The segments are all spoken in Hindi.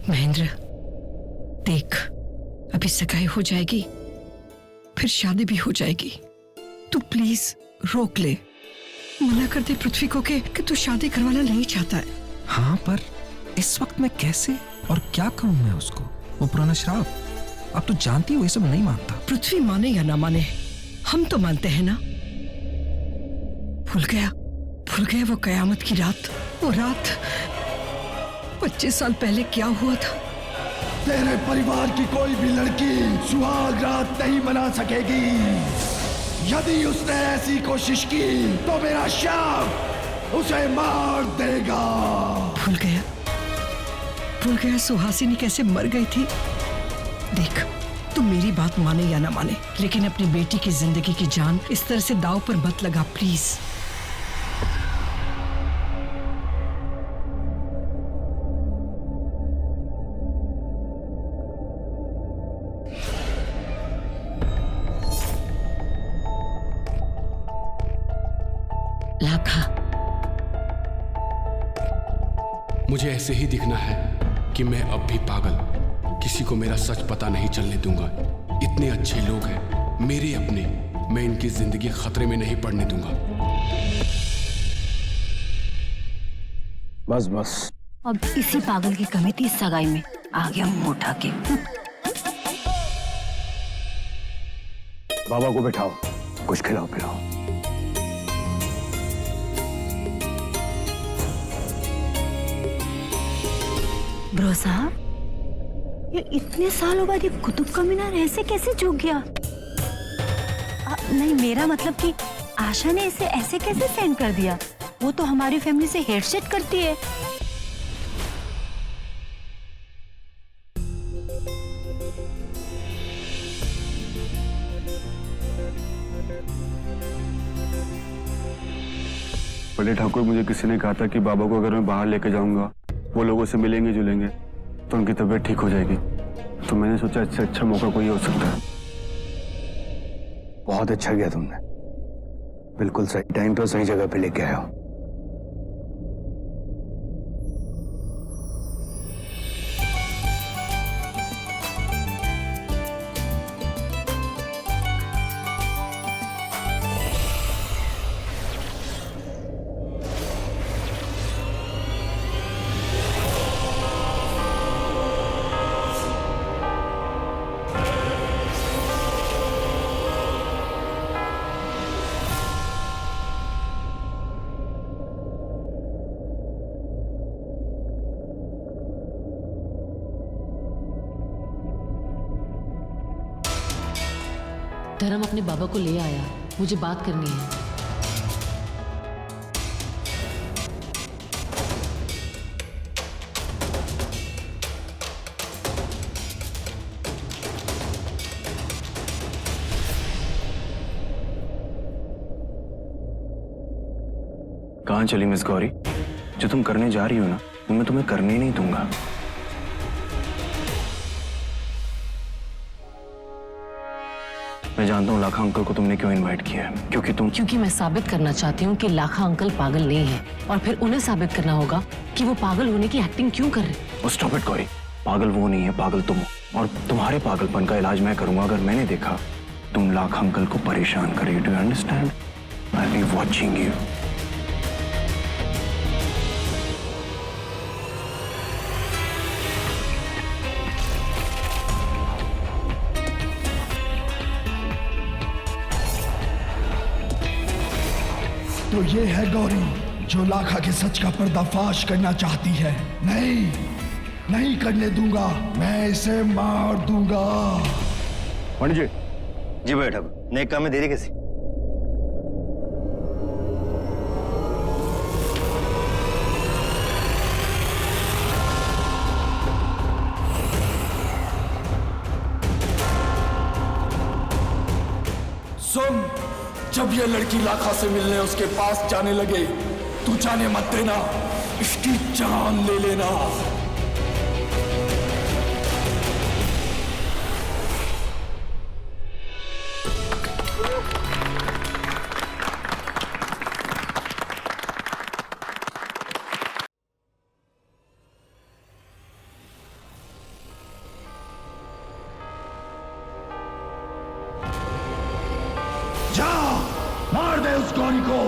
महेंद्र, देख, अभी सगाई हो जाएगी, फिर शादी भी हो जाएगी। तू प्लीज रोक ले, मना कर दे पृथ्वी को कि तू शादी करवाना नहीं चाहता है। हाँ, पर इस वक्त मैं कैसे और क्या कहूँ मैं उसको? वो पुराना श्राप, अब तू जानती है वो ये सब नहीं मानता। पृथ्वी माने या ना माने, हम तो मानते हैं ना। भूल गया वो कयामत की रात, वो रात 25 साल पहले क्या हुआ था। तेरे परिवार की कोई भी लड़की सुहाग रात नहीं मना सकेगी। यदि उसने ऐसी कोशिश की तो मेरा शाप उसे मार देगा। भूल गया सुहासिनी कैसे मर गई थी। देख, तू मेरी बात माने या ना माने, लेकिन अपनी बेटी की जिंदगी की जान इस तरह से दांव पर मत लगा प्लीज। लाखा, मुझे ऐसे ही दिखना है कि मैं अब भी पागल, किसी को मेरा सच पता नहीं चलने दूंगा। इतने अच्छे लोग हैं मेरे अपने, मैं इनकी जिंदगी खतरे में नहीं पड़ने दूंगा। बस बस, अब इसी पागल की कमी थी सगाई में, आ गया मुंह उठा के। बाबा को बिठाओ, कुछ खिलाओ पिलाओ। ब्रो साहब, ये इतने सालों बाद ये कुतुब का मीनार ऐसे कैसे झुक गया? नहीं, मेरा मतलब कि आशा ने इसे ऐसे कैसे सेंड कर दिया? वो तो हमारी फैमिली से हेडसेट करती है। बड़े ठाकुर, मुझे किसी ने कहा था कि बाबा को अगर मैं बाहर लेके जाऊंगा, वो लोगों से मिलेंगे जुलेंगे तो उनकी तबीयत ठीक हो जाएगी। तो मैंने सोचा इससे अच्छा मौका कोई हो सकता है। बहुत अच्छा किया तुमने, बिल्कुल सही टाइम पे सही जगह पे लेके आए हो। धर्म अपने बाबा को ले आया, मुझे बात करनी है। कहाँ चली मिस गौरी? जो तुम करने जा रही हो ना, वो मैं तुम्हें करने ही नहीं दूंगा। मैं जानता हूँ लाखा अंकल को तुमने क्यों इनवाइट किया है, क्योंकि मैं साबित करना चाहती हूँ कि लाखा अंकल पागल नहीं है, और फिर उन्हें साबित करना होगा कि वो पागल होने की एक्टिंग क्यों कर रहे हैं। स्टॉप इट गौरी, पागल वो नहीं है, पागल तुम हो। और तुम्हारे पागलपन का इलाज मैं करूंगा अगर मैंने देखा तुम लाखा अंकल को परेशान कर रही हो। Do you understand? I will be watching you. तो ये है गौरी जो लाखा के सच का पर्दाफाश करना चाहती है। नहीं करने दूंगा, मैं इसे मार दूंगा। पंडित जी, जी बैठा नेक काम में देरी कैसी? सुन, जब ये लड़की लाखा से मिलने उसके पास जाने लगे, तू जाने मत देना, इसकी जान ले लेना। गौरी को।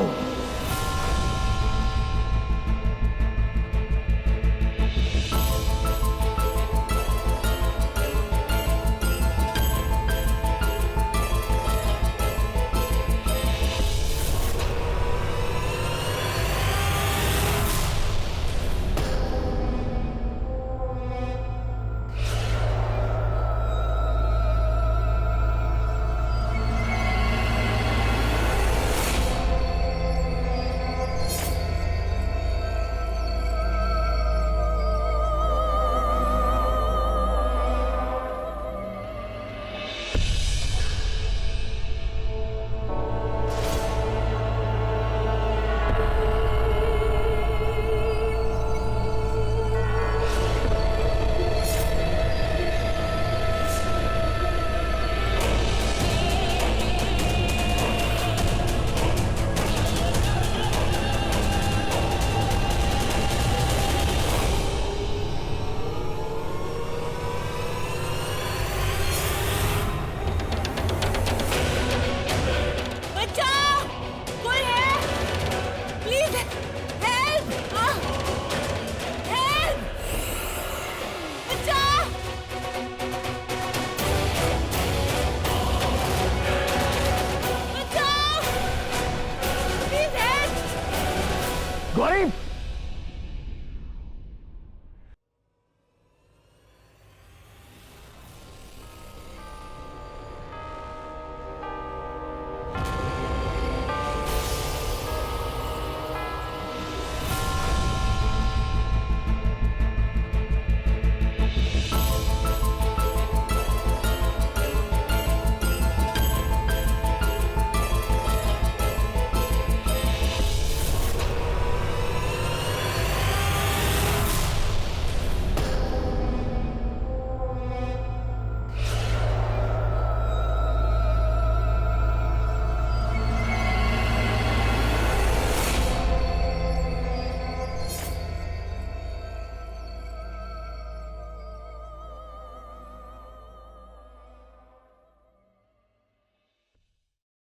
गौरी,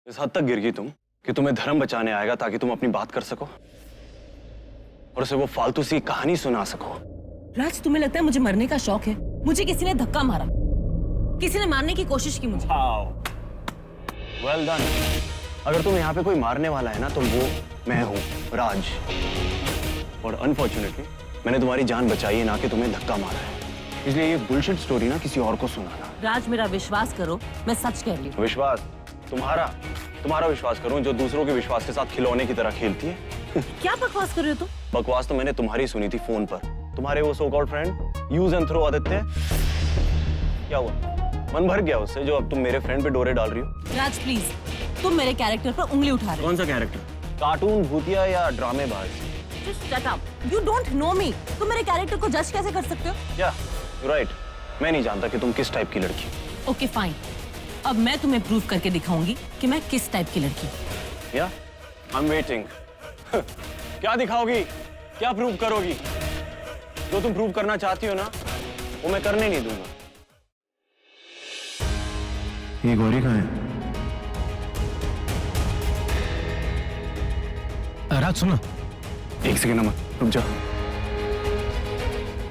इस हद तक गिर गई तुम कि तुम्हें धर्म बचाने आएगा ताकि तुम अपनी बात कर सको और उसे वो फालतू सी कहानी सुना सको। राज, तुम्हें लगता है मुझे मरने का शौक है? मुझे किसी ने धक्का मारा, किसी ने मारने की कोशिश की मुझे। Well done. अगर तुम यहाँ पे कोई मारने वाला है ना तो वो मैं हूँ, राज। और अनफॉर्चुनेटली मैंने तुम्हारी जान बचाई है, ना कि तुम्हें धक्का मारा है। इसलिए ये बुलशिट स्टोरी ना किसी और को सुनाना। राज, मेरा विश्वास करो, मैं सच कह रही हूँ। विश्वास? तुम्हारा विश्वास करूं जो दूसरों के विश्वास के साथ खिलौने की तरह खेलती है। क्या बकवास कर रहे हो तुम? बकवास तो मैंने तुम्हारी सुनी थी फोन पर। तुम्हारे वो so called friend use and throw Aditya, क्या हुआ? मन भर गया उससे जो अब तुम मेरे फ्रेंड पे डोरे डाल रही हो। राज प्लीज, तुम मेरे कैरेक्टर पर उंगली उठा रहे हो। कौन सा कैरेक्टर? कार्टून, भूतिया या ड्रामेबाज? Just shut up. You don't know me. तुम मेरे कैरेक्टर को जज कैसे कर सकते हो? या राइट, मैं नहीं जानता कि तुम किस टाइप की लड़की हो। ओके फाइन, अब मैं तुम्हें प्रूव करके दिखाऊंगी कि मैं किस टाइप की लड़की हूँ। या आई एम वेटिंग। क्या दिखाओगी, क्या प्रूव करोगी? जो तुम प्रूव करना चाहती हो ना वो मैं करने नहीं दूंगा। ये गौरी कहाँ है? राज सुनो, एक सेकेंड अमर, रुक जा।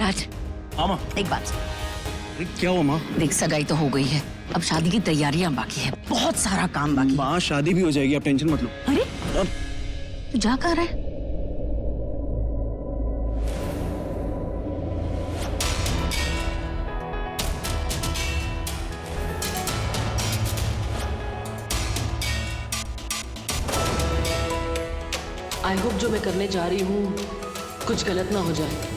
राज, हाँ माँ। एक बात, क्या हुआ माँ? देख सगाई तो हो गई है, अब शादी की तैयारियां बाकी है, बहुत सारा काम बाकी है। माँ शादी भी हो जाएगी, आप टेंशन मत लो। अरे तू जा कहाँ रहा है? आई होप जो मैं करने जा रही हूँ कुछ गलत ना हो जाए।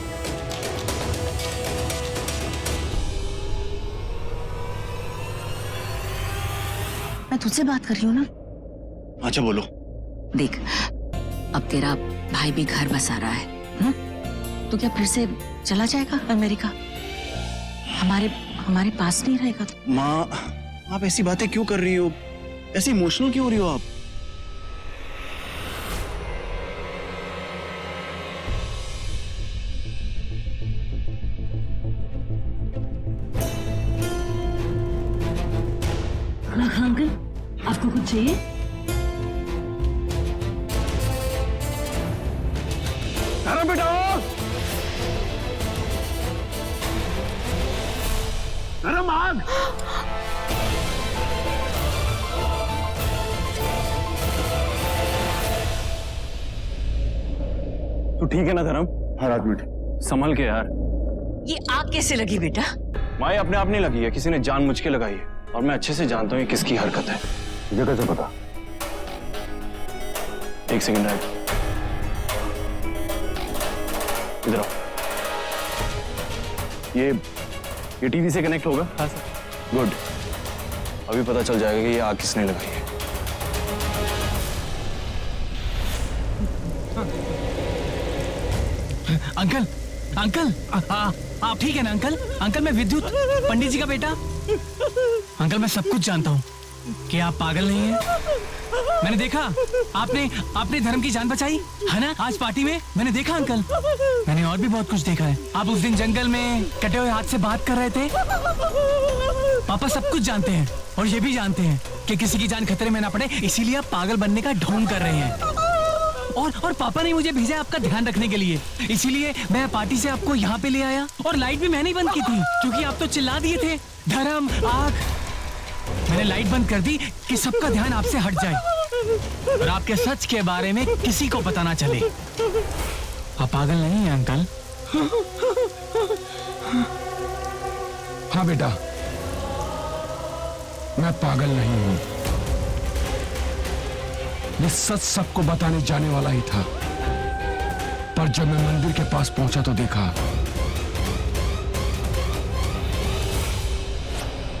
मैं तुझसे बात कर रही हूँ ना। अच्छा बोलो। देख, अब तेरा भाई भी घर बसा रहा है, तो क्या फिर से चला जाएगा अमेरिका? हमारे पास नहीं रहेगा तो? माँ आप ऐसी बातें क्यों कर रही हो, ऐसी इमोशनल क्यों हो रही हो आप? अंकल, आपको कुछ चाहिए? धर्म बेटा, धर्म आग। तू ठीक है ना धर्म? हाँ राजमीठ, संभल के यार। ये आग कैसे लगी बेटा? माँ, ये अपने आप नहीं लगी है, किसी ने जानबूझ के लगाई है और मैं अच्छे से जानता हूँ ये किसकी हरकत है। तुझे कैसे पता? एक सेकंड राइट, इधर आओ। ये टीवी से कनेक्ट होगा? हाँ सर। गुड, अभी पता चल जाएगा कि ये आग किसने लगाई है। अंकल, अंकल, आप ठीक है ना अंकल? अंकल, मैं विद्युत, पंडित जी का बेटा। अंकल, मैं सब कुछ जानता हूँ कि आप पागल नहीं हैं। मैंने देखा आपने धर्म की जान बचाई है ना आज पार्टी में। मैंने देखा अंकल, मैंने और भी बहुत कुछ देखा है। आप उस दिन जंगल में कटे हुए हाथ से बात कर रहे थे। पापा सब कुछ जानते हैं और ये भी जानते हैं कि किसी की जान खतरे में ना पड़े, इसीलिए आप पागल बनने का ढोंग कर रहे हैं। और पापा ने मुझे भेजा आपका ध्यान रखने के लिए, इसीलिए मैं पार्टी से आपको यहाँ पे ले आया। और लाइट भी मैंने ही बंद की थी क्योंकि आप तो चिल्ला दिए थे धर्म आग। मैंने लाइट बंद कर दी कि सबका ध्यान आपसे हट जाए और आपके सच के बारे में किसी को पता ना चले। आप पागल नहीं हैं अंकल? हाँ बेटा, मैं पागल नहीं हूं। ये सच सबको बताने जाने वाला ही था, पर जब मैं मंदिर के पास पहुंचा तो देखा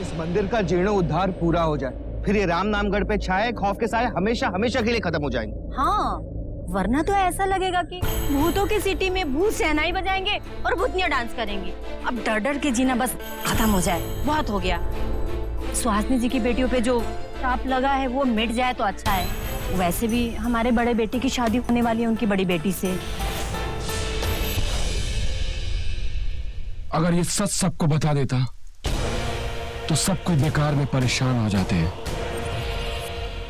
इस मंदिर का जीर्णोद्धार पूरा हो जाए, फिर ये राम नामगढ़ पे छाए खौफ के साए हमेशा हमेशा के लिए खत्म हो जाएंगे। हाँ, वरना तो ऐसा लगेगा कि भूतों की सिटी में भूत शहनाई बजाएंगे और भूतनियां डांस करेंगी। अब डर डर के जीना बस खत्म हो जाए, बहुत हो गया। सुहासिनी जी की बेटियों पे जो श्राप लगा है वो मिट जाए तो अच्छा है। वैसे भी हमारे बड़े बेटे की शादी होने वाली है उनकी बड़ी बेटी से। अगर ये सच सबको बता देता तो सब कोई बेकार में परेशान हो जाते हैं,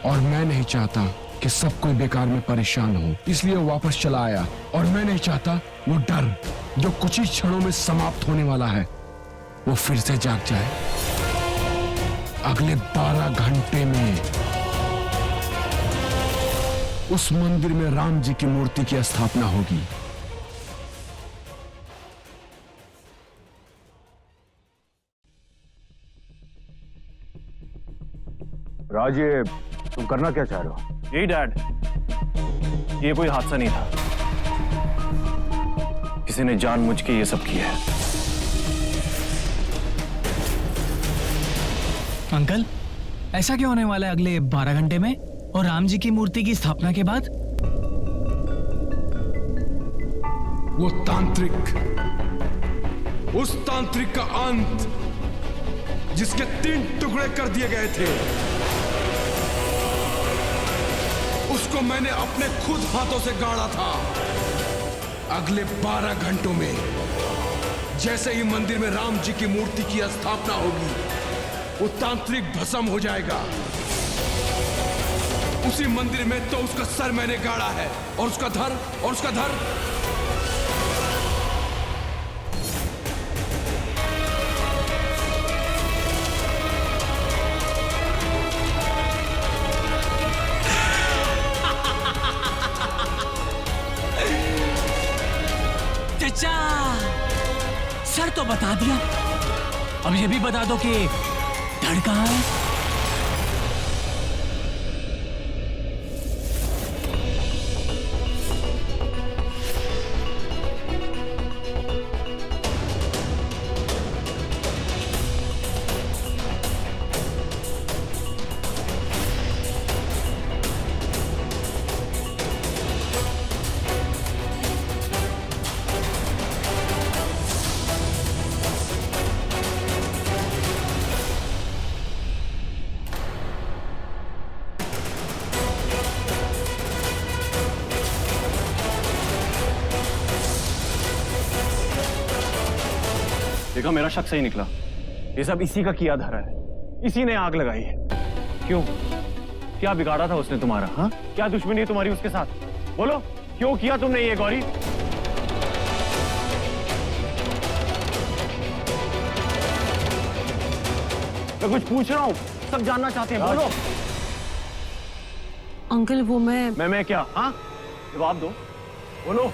और मैं नहीं चाहता कि सब कोई बेकार में परेशान हो, इसलिए वापस चला आया। और मैं नहीं चाहता वो डर जो कुछ ही क्षणों में समाप्त होने वाला है वो फिर से जाग जाए। अगले 12 घंटे में उस मंदिर में राम जी की मूर्ति की स्थापना होगी। राज, ये तुम करना क्या चाह रहे हो? यही डैड, ये कोई हादसा नहीं था, किसी ने जानबूझ के ये सब किया है। अंकल, ऐसा क्या होने वाला है अगले 12 घंटे में और राम जी की मूर्ति की स्थापना के बाद? वो तांत्रिक, उस तांत्रिक का अंत जिसके 3 टुकड़े कर दिए गए थे, उसको मैंने अपने खुद हाथों से गाड़ा था। अगले 12 घंटों में जैसे ही मंदिर में राम जी की मूर्ति की स्थापना होगी, वो तांत्रिक भस्म हो जाएगा। उसी मंदिर में तो उसका सर मैंने गाड़ा है, और उसका धर चचा, सर तो बता दिया, अब ये भी बता दो कि धड़ कहाँ है? देखा, मेरा शक सही निकला। ये सब इसी का किया धरा है, इसी ने आग लगाई है। क्यों? क्या बिगाड़ा था उसने तुम्हारा? हाँ, क्या दुश्मनी है तुम्हारी उसके साथ? बोलो, क्यों किया तुमने ये गौरी? मैं कुछ पूछ रहा हूँ, सब जानना चाहते हैं, बोलो। अंकल वो मैं क्या? हाँ, जवाब दो, बोलो।